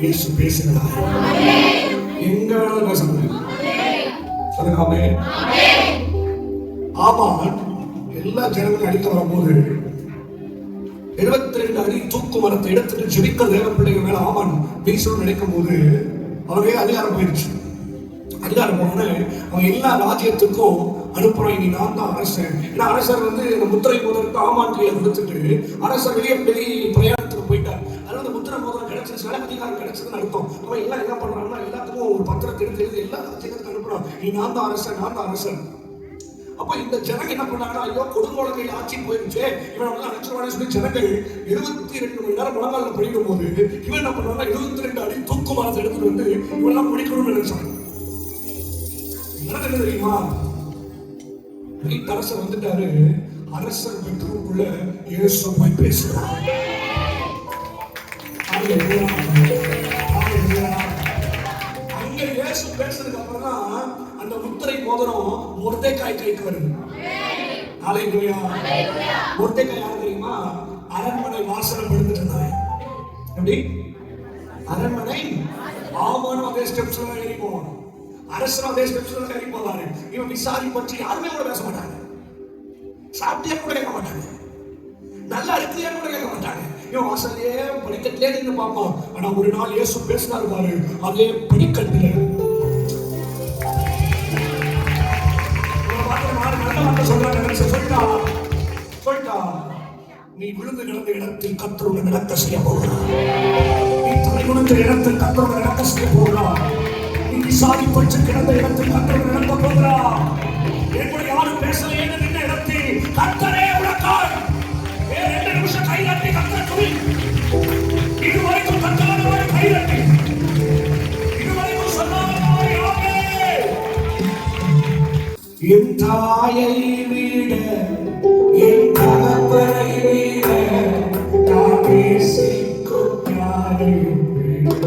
இயேசு பேசுகிறார். எங்க வேணாலும் பேச முடியும். சொல்லுங்க ஆமென். ஆமான் எல்லா ஜனங்களும் அடிக்க வரும்போது 72 அடி தூக்கு மரத்தை எடுத்துட்டு ஜெபிக்க தேவ பிள்ளைங்க மேல ஆமான் வீசணும்னு நினைக்கும் போது அவனுடைய அதிகாரம் போயிடுச்சு. அதிகாரம் போன அவன் எல்லா ராஜ்யத்துக்கும் அனுப்புறான். நீ நான் தான் அரசன். ஏன்னா அரசர் வந்து இந்த முத்திரை மோதிரத்தை ஆமான் கையில கொடுத்துட்டு அரசர் வெளியே பிரயாணத்துக்கு போயிட்டார். அதனால அந்த முத்திரை மோதிரம் கிடைச்சிருச்சு, அதிகாரம் கிடைச்சதுன்னு அர்த்தம். அவன் எல்லாம் என்ன பண்றான்னா எல்லாத்துக்கும் ஒரு பத்திரத்தை எடுத்து எழுதி எல்லா ராஜ்யத்துக்கும் அனுப்புறான். நீ நான் தான் அரசன், நான் தான் அரசன். அப்ப இந்த ஜனங்க என்ன பண்ணாங்கன்னா, ஐயோ கொடுங்கோல கையில் ஆட்சி போயிருச்சு, இவன் வந்து அழைச்சிருவானு சொல்லி ஜனங்கள் 72 மணி நேரம் முழங்கால படிக்கும் போது இவன் என்ன பண்ணான்னா 72 அடி தூக்கு மரத்தை எடுத்துட்டு வந்து இவெல்லாம் முடிக்கணும்னு நினைச்சாங்க. என்ன தெரியுமா, அரசர் வந்துட்டாரு. அரசர் பெற்றோருக்குள்ள இயேசு போய் பேசுறார். அங்க இயேசு பேசுறதுக்கு அப்புறம் தான் அந்த முத்திரை மோதிரம் மொர்தெக்காய் கைக்கு வருது. ஹல்லேலூயா. மொர்தெக்காய் யார் தெரியுமா? அரண்மனை வாசல்ல படுத்துட்டு இருந்தான். எப்படி? அரண்மனை ஆமானும் அதே ஸ்டெப்ஸ்ல ஏறி போவான், அரசனும் அதே ஸ்டெப்ஸ்ல ஏறி போவாரு. இவன் விசாரி பற்றி யாருமே கூட பேச மாட்டாங்க. சாப்பிட்டியா கூட கேட்க மாட்டாங்க, நல்லா இருக்கியா கூட கேட்க மாட்டாங்க. இவன் வாசல்லையே படிக்கட்டிலே நின்று பார்ப்பான். ஆனா ஒரு நாள் இயேசு பேசினாரு பாரு, அதே படிக்கட்டுல நீ விழுந்து கிடந்த இடத்தில் கர்த்தர் நடக்க செய்ய போகிறார். நீ தலைகுனிந்த இடத்தில் கர்த்தர் நடக்க செய்ய போகிறார். நீ விசாரிப்பட்டு கிடந்த இடத்தில் கர்த்தர் நடக்க போகிறார். எப்படி யாரும் பேசலையே நின்ற இடத்தில் கர்த்தரே உனக்காய் 2 நிமிஷம் கைதட்டி கர்த்தர் துதி. இதுவரைக்கும் கர்த்தரோட கைதட்டி, இதுவரைக்கும் சொல்லாதவரை ஆமென். என் தாயை விட என் தகப்பனை விட நான் நேசிக்கும் யாரையும் விட